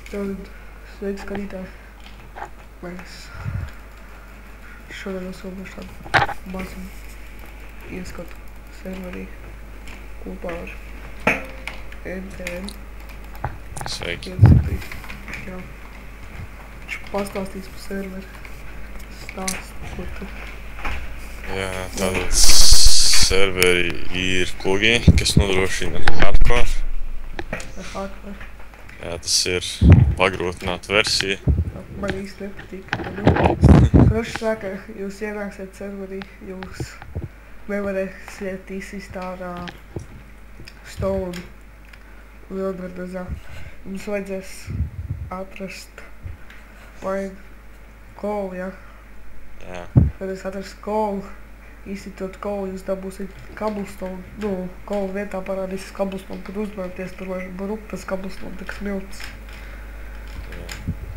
Tad sveiki skatītāji. Mēs šodien uzsūbuši tādu mazu ieskatu serverī kopā ar NTN. Sveiki. 507. Jā. Viņš pastāstīs par serveri. Stāst, ko tu. Jā, tātad serveri ir plugini, kas nodrošina hardcore. Ar hardware. Jā, tas ir pagrūtināta versija. Man īsti nepatīk. Kroši saka, jūs ienāksiet serverī, jūs nevarēsiet izsist ārā stonu lielgradazā. Jums vajadzēs atrast vai kolu, ja? Jā. Kad es atrastu kolu, izsitot kolu, jūs dabūsiet kabelstonu. Nu, kolu vietā parādīsies kabelstonu, kad uzmanāties, tur var būt tas kabelstonu, tā kā smilts.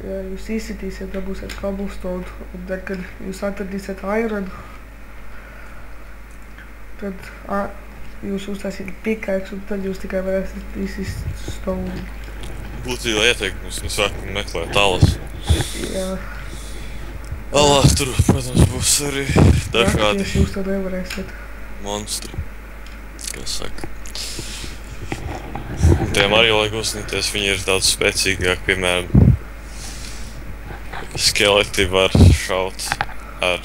Ja jūs izsitīsiet, dabūsiet kabelstonu, un tad, kad jūs atradīsiet ironu, tad jūs uztaisiet pikaiks, un tad jūs tikai varēsiet izsist stonu. Būtībā ieteikums, mēs sākam meklēt alas. Jā. Alā, tur, protams, būs arī dažādi Nakties jūs to nevarēsiet. monstri, kas saka. Tiem arī vajag uzsnīties, viņi ir daudz spēcīgāki, piemēram, skeleti var šaut ar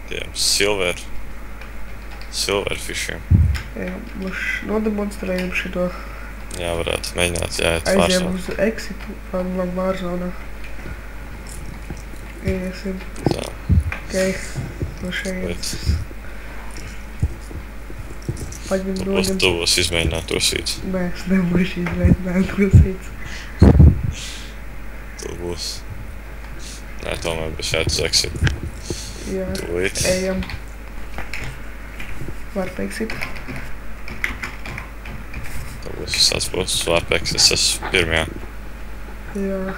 tiem silverfishiem. Jā, mēs nodemonstrējam šito. Jā, varētu mēģināt, jāiet Aizjām Warzone. uz exitu, Warzone. Iesim. Tā, Ok, no šeit. Paņem būs noņem. tuvos izmēģināt to sīts. Nē, es nebūšu izmēģināt nosīts. Tu būs. Nē, tomēr būs jāiet uz exit. Jā, Tūlīt. ejam. Var exit. Tu būs tāds būs Warpex, es esmu pirmajā. Jā.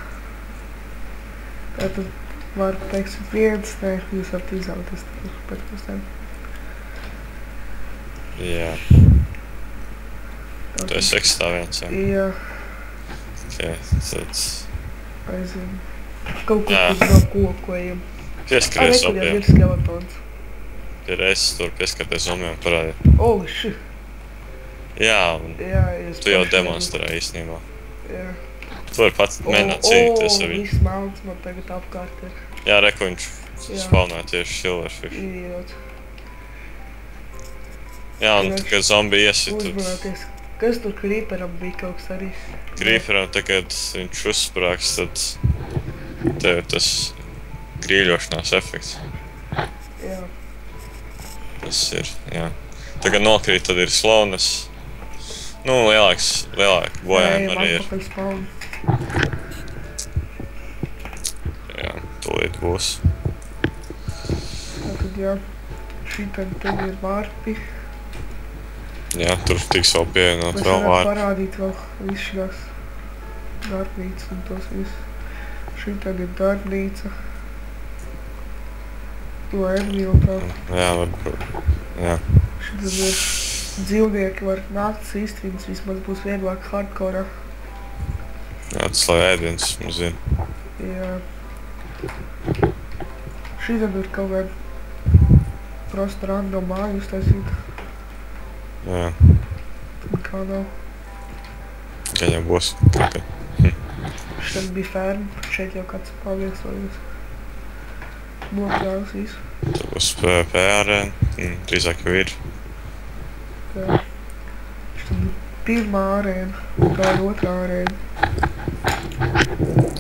Tātad var exit viens, nē, jūs varat izauties pēc pusēm. Jā. Tu esi exitā viens, jā. Jā, Ok, tad aizjām. Kaut kur Jā. tur no koku ejam. pieskaries Rekur jau zombiem. ir skeletons. Ir reizes tur pieskarties zombiem parādīt. Oh, shit. Jā, un Jā, es tu jau pašu demonstrē īstenībā. Jā. Tu vari pats mēģināt cīnīties ar viņu. Viss melns man tagad apkārt ir. Jā, reku viņš Jā. spawnē tieši silverfish. Idiot. Jā, un Jā. tā kā zombi iesit, tad Uzmanāties. Kas tur creeperam bija kaut kas arī? creeperam tagad viņš uzsprāgs, tad tev ir tas grīļošanās efekts. Jā. Tas ir, jā. Tagad nokrīt, tad ir slowness. Nu, lielāki bojājumi arī ir. Atpakaļ spawn. Jā, tūlīt būs. Tātad jā. Šitam tad ir vārpi. Jā, tur tiks vēl pievienot Mēs vēl varam vārdu. parādīt vēl visu šās darbnīcas un tos visus. Šitam ir darbnīca. To Emīlu tā. Jā, varbūt. Jā. Šitam ir dzīvnieki var nākt īstrīnas, vismaz būs vieglāk hardcore. Jā, tas lai ēdiens mums zina. Jā. Šitam ir kaut kāda prosta random māja uztaisīta. Jā, Tad kā nav. gan jau būs. Okay. Šitam bija ferma, šeit jau kāds paviesojas. Nopļāvis visu. Tur būs PvP arēna. Drīzāk jau ir. Jā. Šitam ir pirmā arēna, un tā ir otrā arēna.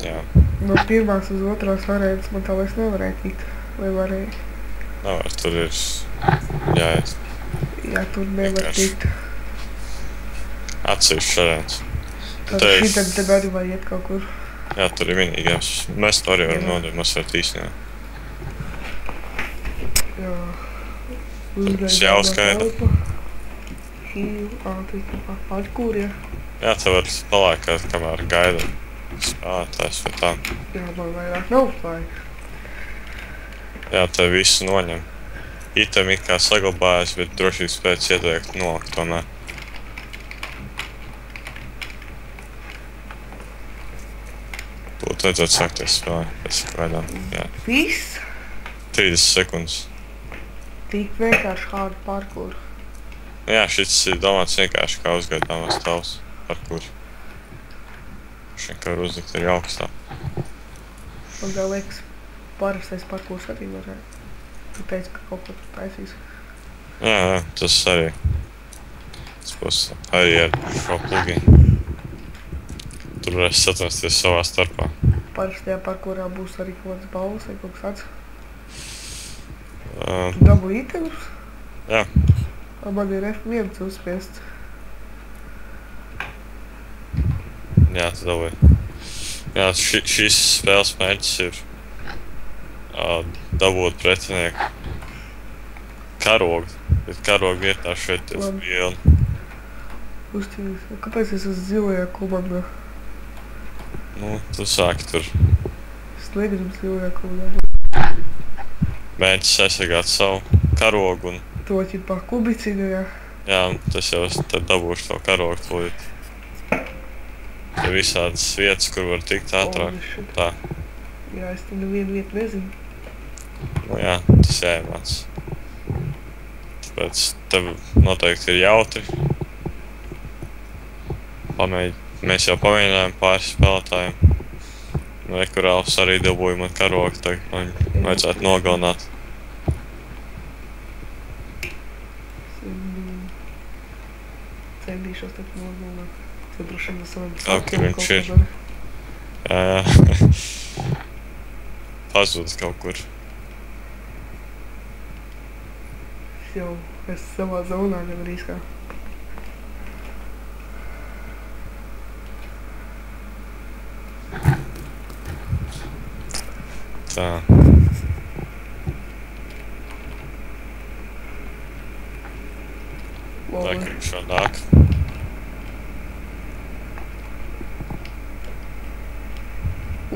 Jā, No pirmās uz otrās arēnas man tā vairs nevarēja tikt. Vai varēja? nevar, tur ir jāiet. Jā, tur nevar Vienkārši. tikt. Atsevišķi arēnas. Tad Te ir- šitam te arī vai iet kaut kur. Jā, tur ir vienīgais. Mēs to arī varam Jā. nodemonstrēt īstenībā. Jā. Tas jāuzskaita. Parkur, jā. Jā, te var palēkāt, kamēr gaida spēlētājs vai tā. Jā, man vairāk nav laika. Jā, te visu noņem. Itemi it kā saglabājas, bet drošības pēc ieteikt nolikt tomēr. Būtu vajadzētu sākties spēlē pēc kādām, jā. Viss? 30 sekundes. Tik vienkārši hard parkour. Jā, šis ir domāts vienkārši kā uzgaidāmās tavs parkour. Šeit kā var uzlikt arī augstā. Man vēl liekas, parastais parkours arī varētu. Tu teici, ka kaut ko tu taisīs. Jā, tas arī. Tas būs arī ar šo pluginu. Tur varēs satrasties savā starpā. Parastajā parkourā būs arī kaut kāds balvas vai kaut kas tāds. Tu dabū itemus? Jā. Man ir F1 uzspiests. Jā, tu dabūji. Jā, šīs spēles mērķis ir dabūt pretinieku karogu. Bet karogu vietā šeit ir viela. Uztīvīs. Kāpēc es esmu zilajā komandā? Nu, tu sāki tur. Es negribu zilajā komandā. Mēģis aizsargāt savu karogu un... To ķipā kubicinu, jā. Jā, tas jau es tad dabūšu to karogu tūlīt. Te visādas vietas, kur var tikt ātrāk. Tā. Jā, es te nevienu vietu nezinu. Nu jā, tas jāiemāc. Tāpēc tev noteikti ir jautri. Mēs jau pamēģinājām pāris spēlētājiem. Rekurāls arī dabūja man karogu, tagad man vajadzētu nogalināt. Centīšos tagad nogalināt. Tad droši vien saviem Kaut kur viņš ir. Jā. Pazudis kaut kur. Jau es savā zonā gandrīz kā. Tā. Tā, ka viņš vēl nāk.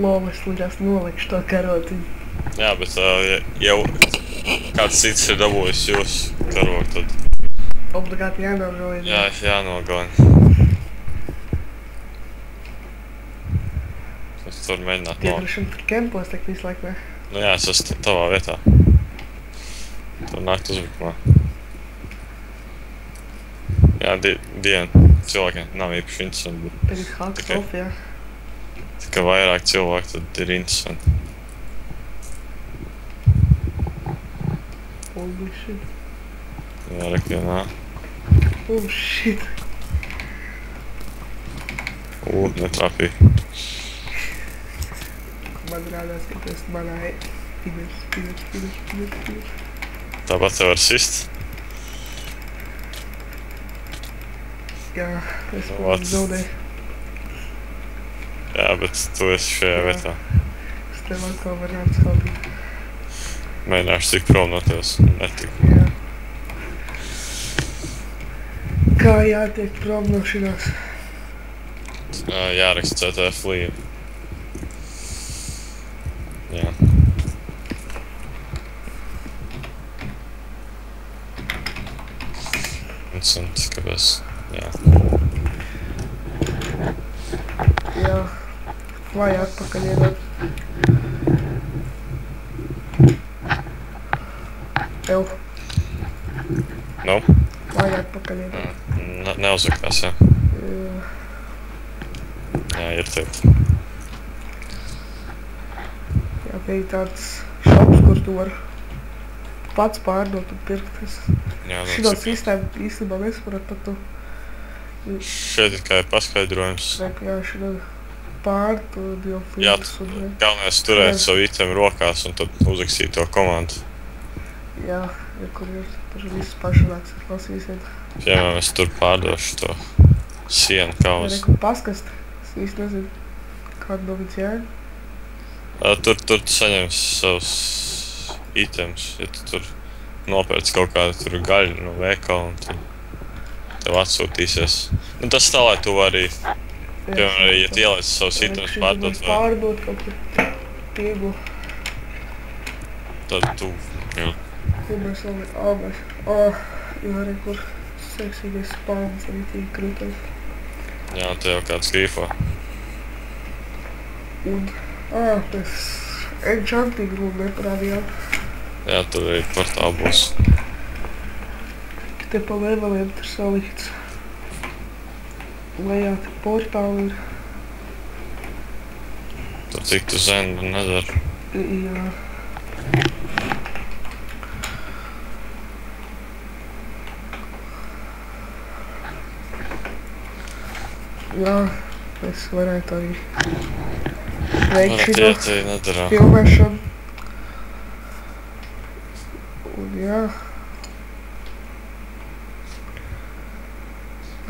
Lol, es līdzās nolikšu to karotiņu. Jā, bet jau kāds cits ir dabūjis jūsu karogu, tad... Obligāti jānogalina. Jā, jānogalina. Es tur mēģināt Tie droši vien tur kempos tak visu laiku, ne? Nu jā, es esmu tavā vietā. Tur nākt uzbrukumā. Jā, cilvēkiem nav īpaši interesanti, bet... Tagad haks off, jā. Tikai vairāk cilvēku, tad ir interesanti. Holy shit. Jā, rekvienā. Oh shit. Netrāpīja. Man rādās, ka tas manā figurs. Tāpat tev var sist. Jā, es man zaudēju. Jā, bet tu esi šajā vietā. Es tev atkal varētu skaldīt. Mēģināšu tik prom no tevis. Netik. Jā. Kā jātiek prom no šinās? Jāraksta CTF līja. Jā. Interesanti, kāpēc. Jā. Jā. Vai atpakaļ iedot. Tev. Nu? Vai atpakaļ iedot. Neuzlikās, jā. Jā. Jā, ir teikt. Jā, te ir tāds šops, kur tu var pats pārdot un pirkt. Šito sistēmu īstenībā nesapratu pat tu. Šeit ir kā ir paskaidrojums. Jā, šito pārdod jau filmas. Jā, galvenais turēt savu itemu rokās un tad uzrakstīt to komandu. Jā, kur ir par visu pašanāks ar lasīsiet. Piemēram, es tur pārdošu to sienu kauzu. Reku paskast. Es īsti nezinu, kādu no viņas jēga. Tur tu saņems savus items, ja tu tur nopērc kaut kādu tur gaļu no veikala un tad tev atsūtīsies. Nu, tas tā, lai tu vari, piemēram, arī, ja tu ielaic savus items pārdot vai... Pārdot kaut kur tieglu. Tad tu, jā. Kur mēs vēl mēs, jā, arī kur seksīgais spāns arī tīk krūtais. Jā, te jau kāds grīfo. Un, mēs enchanting room neparādījām. Jā, tur arī par tā būs. Te pa leveliem tur salikts. Lejā te portāli ir. Tur tiktu zendu nedara. Jā. Jā, mēs varētu arī veikt Varat šito iet, ja nedarā. filmēšanu. Un jā.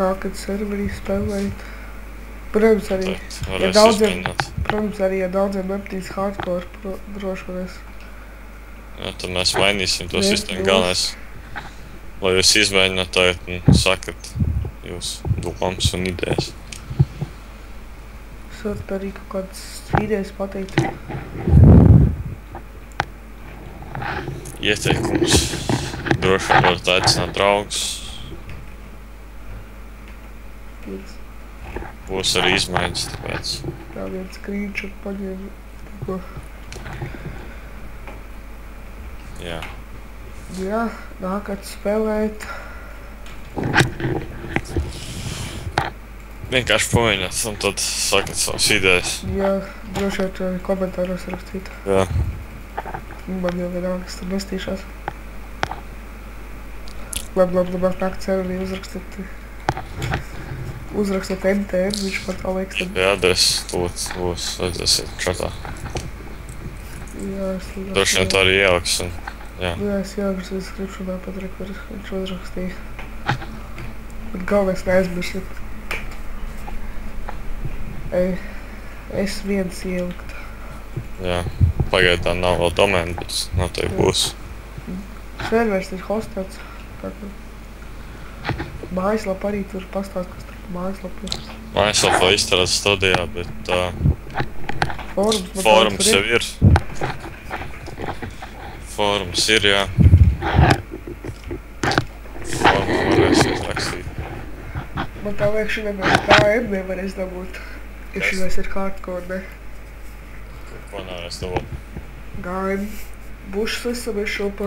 Nākat serverī spēlēt. Protams arī, Varēs daudziem, izmēģināt. ja daudziem nepatīs hardcore, droši varēs. Jā, tad mēs mainīsim to Nē, sistēmu. jūs. Galvenais, lai jūs izmēģināt tagad un sakat jūsu domas un idejas. Es varu arī kaut kādas idejas pateikt. Ieteikums. Droši vien varat aicināt draugus. Būs arī izmaiņas, tāpēc. Jā, viens screenshot paņēma. Tikko. Jā. Jā, nākat spēlēt. Vienkārši pamēģināt un tad sakat savas idejas. Jā, droši vien arī komentāros rakstīt. Jā. Man jau vienalga, kas tur nestīšās. Labi, nākt serverī uzrakstīt MTN, viņš pat paliks tad. Jā, adresi būs, redzēsiet čatā. Jā, es Droši vien tā arī ieliks un, jā. Jā, es ieliks descriptionā pat rekur, viņš uzrakstīja. Bet galvenais neaizmirst. Es viens ielikt. Jā. Pagaidām nav vēl domēna, bet noteikti būs. Servers ir hostēts. Mājaslapa arī tur pastāst, kas tur pa mājaslapu ir. Mājaslapā izstrādes studijā, bet fórums jau ir. Fórums ir, jā. Fórumā varēsiet rakstīt. Man tā liekas, šodien mēs KM nevarēs dabūt. Ja šodien ir hardcore, ne? Ko nevarēs dabūt? KM bušas esam šopa.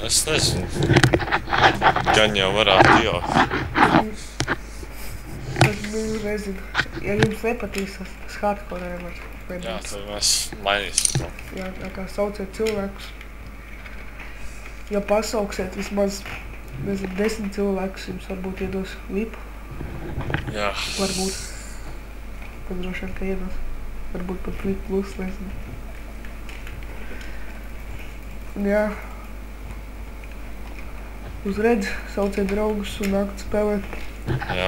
Es nezinu. Gan jau varētu ielikt. Bet, nezinu. Ja jums nepatīk, tas hardcore nevar. Jā, tad mēs mainīsim to. Jā, tā kā sauciet cilvēkus. Ja pasauksiet vismaz, nezinu, 10 cilvēkus, jums varbūt iedos vipu. Jā. Varbūt. Tad droši vien, ka iedos. Varbūt pat VIP plus, nezinu. Un jā. Uzredz, sauciet draugus un nākt spēlēt. Jā.